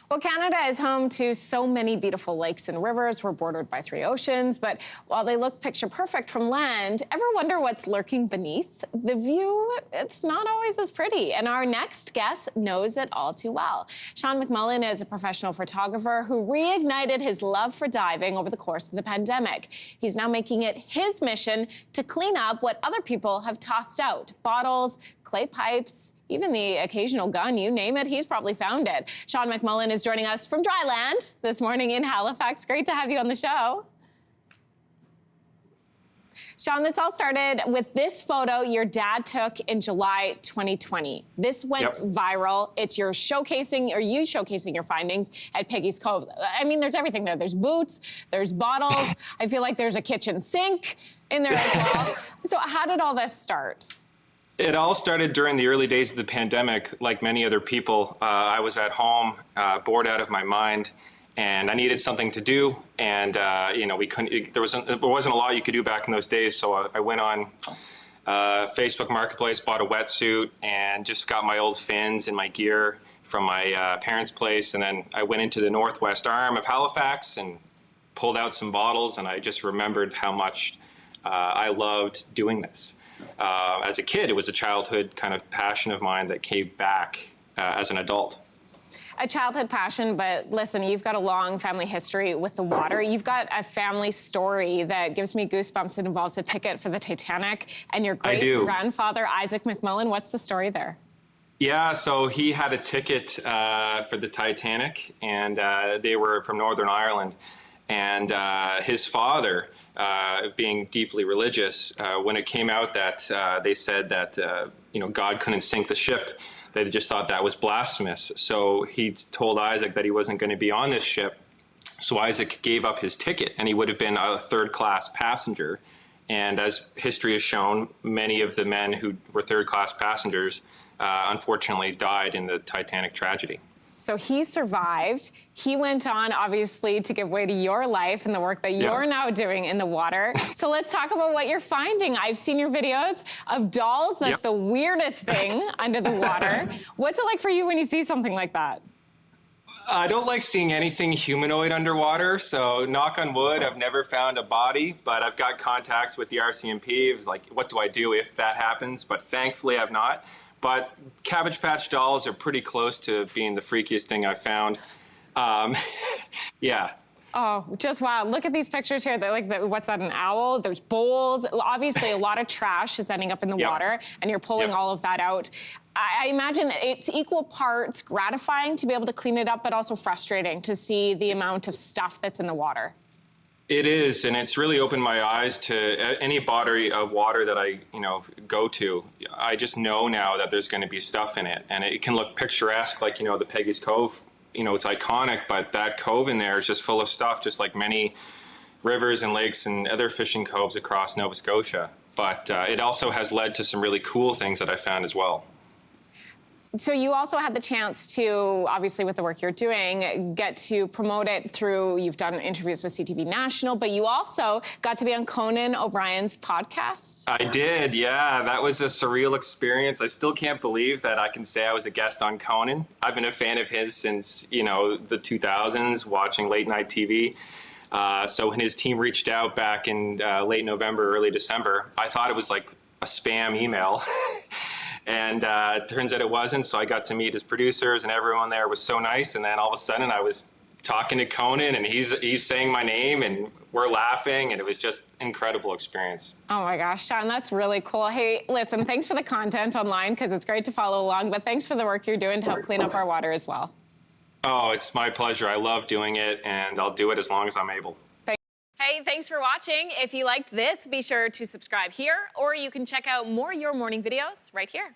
Well, Canada is home to so many beautiful lakes and rivers. We're bordered by 3 oceans, but while they look picture perfect from land, ever wonder what's lurking beneath? The view, it's not always as pretty, and our next guest knows it all too well. Sean McMullen is a professional photographer who reignited his love for diving over the course of the pandemic. He's now making it his mission to clean up what other people have tossed out: bottles, clay pipes, even the occasional gun, you name it, he's probably found it. Sean McMullen is joining us from dry land this morning in Halifax. Great to have you on the show. Sean, this all started with this photo your dad took in July 2020. This went viral. It's you showcasing your findings at Peggy's Cove. I mean, there's everything there. There's boots, there's bottles. I feel like there's a kitchen sink in there as well. So how did all this start? It all started during the early days of the pandemic. Like many other people, I was at home, bored out of my mind, and I needed something to do. And we couldn't. There wasn't a lot you could do back in those days. So I went on Facebook Marketplace, bought a wetsuit, and just got my old fins and my gear from my parents' place. And then I went into the northwest arm of Halifax and pulled out some bottles. And I just remembered how much I loved doing this. As a kid, it was a childhood kind of passion of mine that came back as an adult. A childhood passion, but listen, you've got a long family history with the water. You've got a family story that gives me goosebumps. It involves a ticket for the Titanic and your great-grandfather, Isaac McMullen. What's the story there? Yeah, so he had a ticket for the Titanic, and they were from Northern Ireland. And his father, being deeply religious, when it came out that they said that God couldn't sink the ship, they just thought that was blasphemous. So he told Isaac that he wasn't going to be on this ship. So Isaac gave up his ticket, and he would have been a third-class passenger. And as history has shown, many of the men who were third-class passengers unfortunately died in the Titanic tragedy. So he survived. He went on, obviously, to give way to your life and the work that you're now doing in the water. So let's talk about what you're finding. I've seen your videos of dolls. That's the weirdest thing under the water. What's it like for you when you see something like that? I don't like seeing anything humanoid underwater, so knock on wood, I've never found a body, but I've got contacts with the RCMP. It was like, what do I do if that happens? But thankfully, I've not. But Cabbage Patch dolls are pretty close to being the freakiest thing I've found. Yeah. Oh, just wow. Look at these pictures here. They're like, what's that, an owl? There's bowls. Obviously, a lot of trash is ending up in the water, and you're pulling all of that out. I imagine it's equal parts gratifying to be able to clean it up, but also frustrating to see the amount of stuff that's in the water. It is, and it's really opened my eyes to any body of water that I, go to. I just know now that there's going to be stuff in it, and it can look picturesque, like, the Peggy's Cove. It's iconic, but that cove in there is just full of stuff, just like many rivers and lakes and other fishing coves across Nova Scotia. But it also has led to some really cool things that I found as well. So you also had the chance to, obviously with the work you're doing, get to promote it through, you've done interviews with CTV National, but you also got to be on Conan OBrien's podcast. I did, yeah. That was a surreal experience. I still can't believe that I can say I was a guest on Conan. I've been a fan of his since, the 2000s, watching late night TV. So when his team reached out back in late November, early December, I thought it was like a spam email. And it turns out it wasn't, so I got to meet his producers, and everyone there was so nice. And then all of a sudden, I was talking to Conan, and he's saying my name, and we're laughing, and it was just an incredible experience. Oh my gosh, Sean, that's really cool. Hey, listen, thanks for the content online, because it's great to follow along, but thanks for the work you're doing to help clean up our water as well. Oh, it's my pleasure. I love doing it, and I'll do it as long as I'm able. Hey, thanks for watching. If you liked this, be sure to subscribe here, or you can check out more Your Morning videos right here.